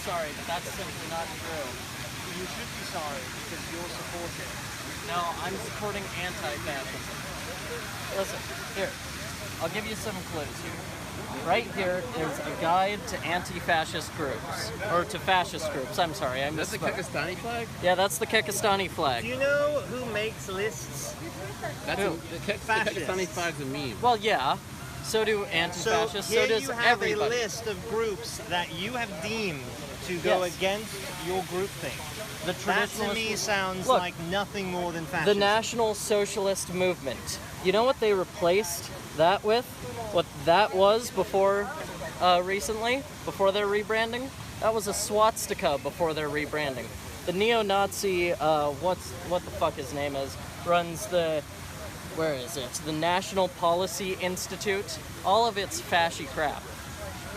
sorry, but that's simply not true. You should be sorry because you're supporting. No, I'm supporting anti-fascism. Listen, here, I'll give you some clues here. Right here is a guide to anti-fascist groups, or to fascist groups. I'm sorry, I misspoke. That's the Kyrgyzstani flag? Yeah, that's the Kyrgyzstani flag. Do you know who makes lists? That's Who? the Kyrgyzstani flag's a meme. Well, yeah. So do anti-fascists. So does you have everybody. a list of groups that you have deemed to go Yes. against your groupthink. The That to traditionalist- me sounds Look, like nothing more than the fascism. National Socialist Movement. You know what they replaced that with? What that was before, recently, before their rebranding? That was a swastika before their rebranding. The neo-Nazi, what the fuck his name is, runs the, where is it? The National Policy Institute. All of it's fashy crap.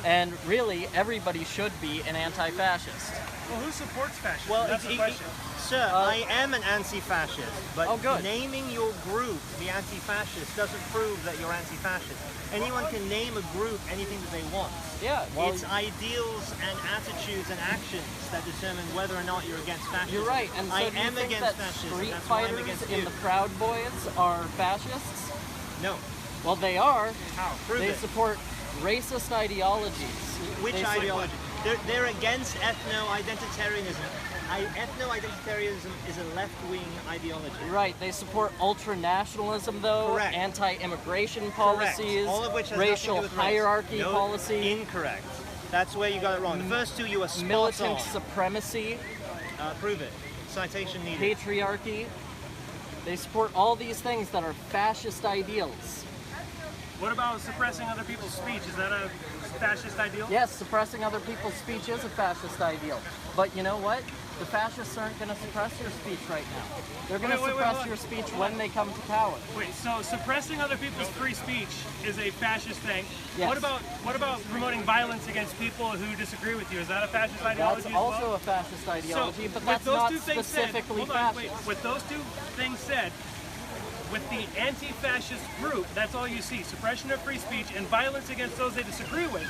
And really, everybody should be an anti-fascist. Well, who supports fascism? Well, That's the question. sir, I am an anti-fascist, but Oh, good. naming your group the anti-fascist doesn't prove that you're anti-fascist. Anyone can name a group anything that they want. Yeah, well, It's ideals and attitudes and actions that determine whether or not you're against fascism. you're right. And so I do you am think against that fascism. street That's why I'm fighters against in you. the Proud Boys are fascists? No. Well, they are. How? Prove They it. support racist ideologies. Which They support- ideology? They're against ethno-identitarianism. Ethno-identitarianism is a left-wing ideology. Right, they support ultra-nationalism, though, Correct. anti-immigration Correct. policies, All of which has racial nothing to do with race. hierarchy No, policy, Incorrect. That's where you got it wrong. The first two you were spot militant on. supremacy, Prove it. Citation needed. patriarchy. They support all these things that are fascist ideals. What about suppressing other people's speech? Is that a fascist ideal? Yes, suppressing other people's speech is a fascist ideal. But you know what? The fascists aren't going to suppress your speech right now. They're going to Wait, suppress hold on. your speech when they come to power. Wait, so suppressing other people's free speech is a fascist thing. Yes. What about promoting violence against people who disagree with you? Is that a fascist ideology That's as well? also a fascist ideology, but with that's those not two things said, specifically hold on, wait, fascist. with those two things said, with the anti-fascist group, that's all you see: suppression of free speech and violence against those they disagree with,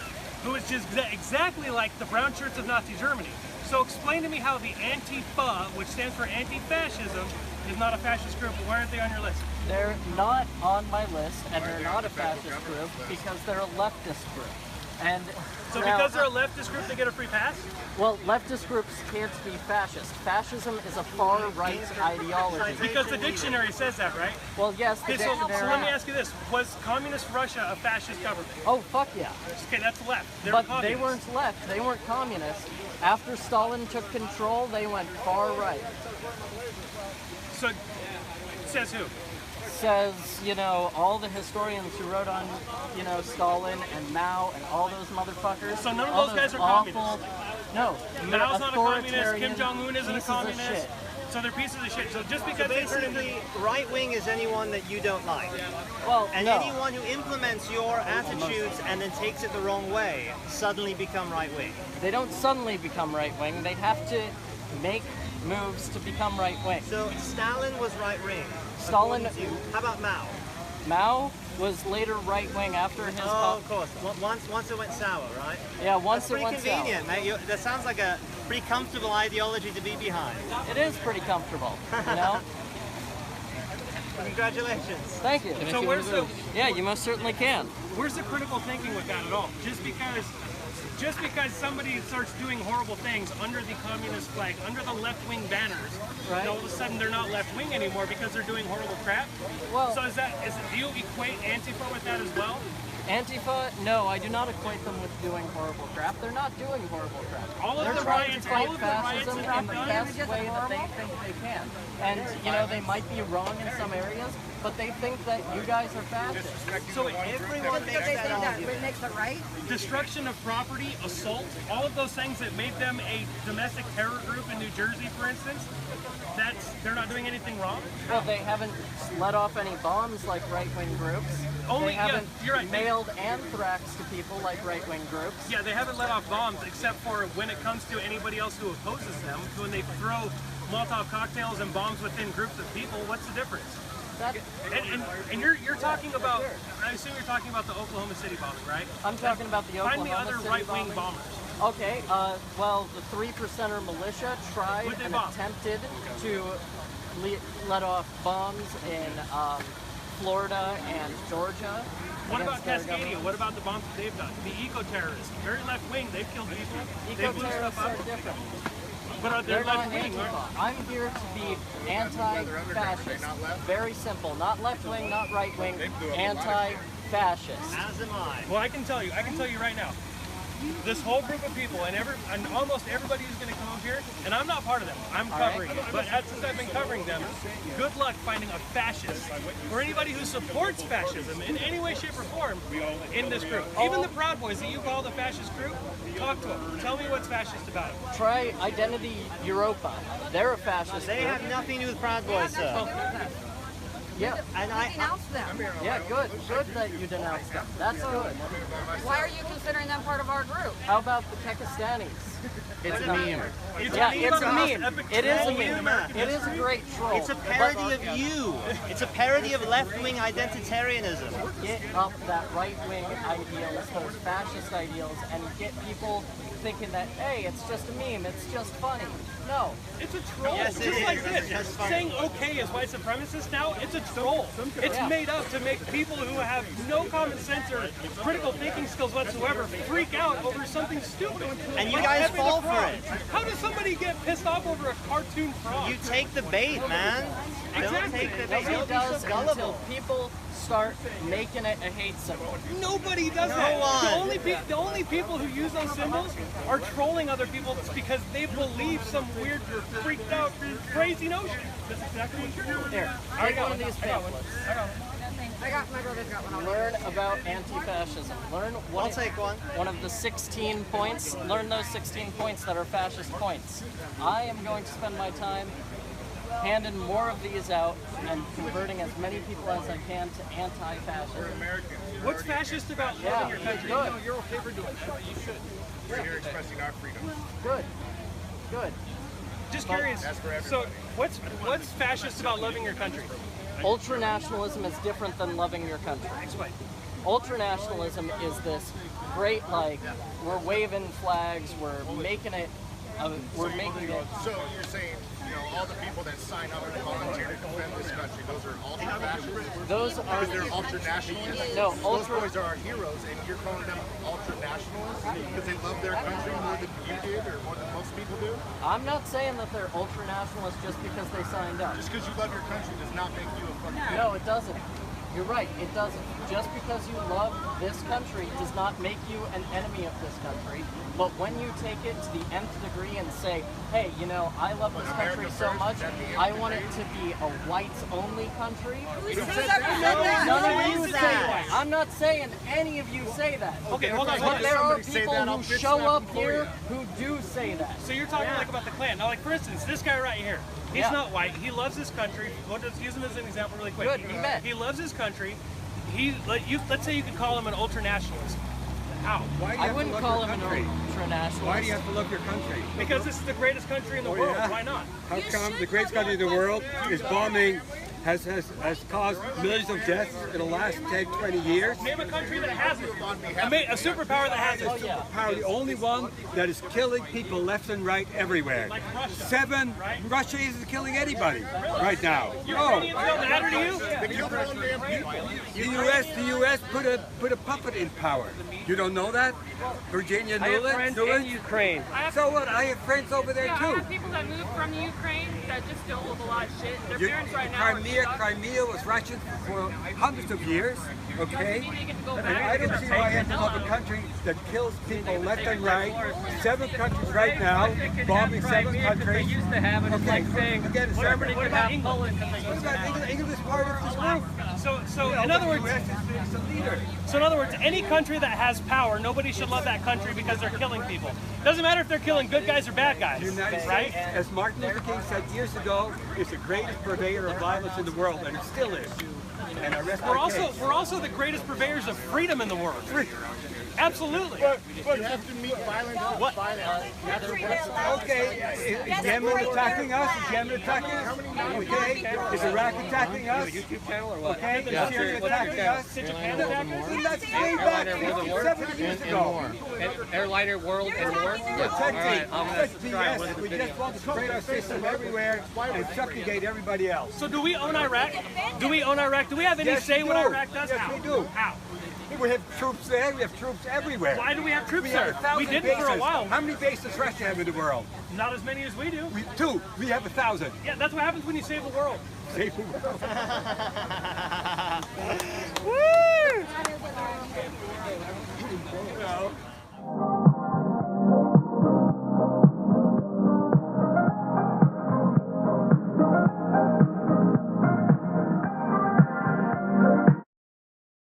who is just exactly like the brown shirts of Nazi Germany. So explain to me how the Antifa, which stands for anti-fascism, is not a fascist group. Why aren't they on your list? They're not on my list, and they're not a fascist group because they're a leftist group. And So now- because they're a leftist group, they get a free pass? well, leftist groups can't be fascist. Fascism is a far-right ideology. Because the dictionary says that, right? Well, yes, the Okay, so dictionary. let me ask you this. Was Communist Russia a fascist government? Oh, fuck yeah. Okay, that's left. They're But communist. they weren't left. They weren't communist. After Stalin took control, they went far right. So, says who? Says, you know, all the historians who wrote on, you know, Stalin and Mao and all those motherfuckers. So none of all those guys are awful, communists? No. they're Mao's not a communist, Kim authoritarian Jong-un isn't a pieces of communist. shit. So they're pieces of shit. So just So because they turn into... basically, right-wing is anyone that you don't like. Well, And no. anyone who implements your attitudes and then takes it the wrong way suddenly become right-wing. They don't suddenly become right-wing. They have to make moves to become right-wing. So Stalin was right-wing. Stalin- according to you. How about Mao? Mao was later right-wing after his... Oh, of course. Once it went sour, right? Yeah, once That's it pretty went south. convenient, mate. That sounds like a pretty comfortable ideology to be behind. It is pretty comfortable, you know? Congratulations. Thank you. So where's the... Yeah, you most certainly can. Where's the critical thinking with that at all? Just because somebody starts doing horrible things under the communist flag, under the left-wing banners, Right. and all of a sudden they're not left-wing anymore because they're doing horrible crap? Well- so do you equate Antifa with that as well? Antifa, no, I do not equate them with doing horrible crap. They're not doing horrible crap. All of They're the trying riots- to fight all of the riots fascism that in the have best done- way that they think they can. And, you know, they might be wrong in some areas, but they think that you guys are fascist. So Everyone makes that argument. makes it right? destruction of property, assault, all of those things that made them a domestic terror group in New Jersey, for instance, they're not doing anything wrong? Well, they haven't let off any bombs like right-wing groups. Only- they yeah, haven't you're right. mailed anthrax to people like right-wing groups. Yeah, they haven't let off bombs except for when it comes to anybody else who opposes them. When they throw Molotov cocktails and bombs within groups of people, what's the difference? That, And you're talking about, I assume you're talking about the Oklahoma City bombing, right? I'm talking about the Find Oklahoma me other City right-wing bombing. bombers. Okay, well, the 3%er militia tried What'd they and bomb? attempted to let off bombs in Florida and Georgia. What about against their Cascadia? government. What about the bombs that they've done? The eco-terrorists, very left-wing, they've killed people. They blew Eco-terrorists stuff are up. different. But are they They're not left-wing? Antifa. I'm here to be anti-fascist. Very simple. Not left-wing, not right-wing. Anti-fascist. As am I. Well, I can tell you right now. This whole group of people and almost everybody who's going to come up here, and I'm not part of them. I'm covering it. But since I've been covering them, good luck finding a fascist or anybody who supports fascism in any way, shape, or form in this group. Even the Proud Boys that you call the fascist group, talk to them. Tell me what's fascist about it. Try Identity Europa. They're a fascist They group. have nothing to do with Proud Boys, sir. Yeah. And Denounce them. Yeah, good. Good that you denounced them. That's good. Why are you considering them part of our group? How about the Pakistanis? It's a meme. Yeah, it's a meme. It is a meme. American It is a great troll. it's a parody of you. It's a parody of left-wing identitarianism. Get up that right-wing ideals, those fascist ideals, and get people thinking that, hey, it's just a meme, it's just funny. No. It's a troll. Yes, it Just is. like this. That's funny. Saying okay is white supremacist now, it's a troll. It's Yeah. made up to make people who have no common sense or critical thinking skills whatsoever freak out over something stupid. And you Like guys Pepe the fall for Frog. it. How does somebody get pissed off over a cartoon frog? You take the bait, man. Don't Exactly. take the bait. Nobody Don't be does so until gullible. people start making it a hate symbol. Nobody does No that. one. The only people who use those symbols are trolling other people because they believe some weird, freaked out, crazy notion. That's exactly what you're doing. Here, I take got one of one. these pamphlets. My brother's got one. Learn about anti-fascism. Learn I'll take one. of the 16 points. Learn those 16 points that are fascist points. I am going to spend my time handing more of these out and converting as many people as I can to anti-fascism. What's fascist about Yeah, loving your country? good. No, you're okay for doing that. You should. We're here expressing our freedom. Good. Good. Just curious. That's for everybody. So, what's fascist about loving your country? Ultranationalism is different than loving your country. Explain. Ultranationalism is this great, like, we're waving flags, we're making it, So you're saying, all the people that sign up and volunteer to defend this country, those are ultra-fascists? those are, Because they're ultra-nationalists? no, Those boys are our heroes, and you're calling them ultra-nationalists because they love their country more than you did or more than most people do? I'm not saying that they're ultranationalists just because they signed up. Just because you love your country does not make you a fucking No, it doesn't. You're right, it doesn't. Just because you love this country does not make you an enemy of this country. But when you take it to the nth degree and say, hey, I love this country so much, I want it to be a whites-only country. Who says that? None of Who you is say that? that. I'm not saying any of you say that. Okay, hold on. But there are somebody say people that, I'll who bitch show slap up them for here you. who do say that. So you're talking like about the Klan. Now, like for instance, this guy right here. He's Yeah. not white. He loves his country. We'll just use him as an example really quick. Good, you bet. He loves his country. Let's say you could call him an ultranationalist. How? Why do you I have wouldn't to love call your him country? an ultranationalist. Why do you have to love your country? Because this is the greatest country in the world. yeah? Why not? How come the greatest country in the world is bombing, has caused millions of deaths in the last 10, 20 years? Name a country that has it. A superpower that has it. Oh, yeah. Power, the only one that is killing people left and right everywhere. Like Russia. 7, Russia isn't killing anybody right now. Ukrainians don't matter to you? They killed their own damn people. The U.S. put a puppet in power. You don't know that? Virginia knew it. Ukraine. So what? I have friends over there Yeah, I too. have people that moved from the Ukraine that just deal with a lot of shit. Their parents right now are stuck. Crimea was Russian for hundreds of years, okay? Doesn't mean they get to go And back. I don't see why I have to love a country that kills people left and right. 7 countries right now, bombing 7 countries. used to have it. It's like saying Again, it's Germany could have Poland. What about England is part of this group? So in other words, it's a leader. So in other words, any country that has power, nobody should love that country because they're killing people. Doesn't matter if they're killing good guys or bad guys, The United right? States, as Martin Luther King said years ago, is the greatest purveyor of violence in the world, and it still is. And I rest We're my also case. we're also the greatest purveyors of freedom in the world. Absolutely. But you have to meet violence with violence. Okay, is Yemen attacking us? Is Yemen attacking us? Okay, is Iraq attacking us? YouTube channel or what? Okay, is Syria attacking us? Did Japan attack us? Well, that's way back 50, 70 years ago. Airliner World and War? Yeah. All right, I'm gonna That's subscribe. BS. We just want to spread our system everywhere and subjugate everybody else. So do we own Iraq? Do we own Iraq? Do we have any Yes, say we what do. Iraq does? Yes, How? we do. How? We have troops there. We have troops everywhere. Why do we have troops We have there? 1,000 We didn't bases. for a while. How many bases does Russia have in the world? Not as many as we do. Two. We have 1,000. Yeah, that's what happens when you save the world. Save the world. Woo!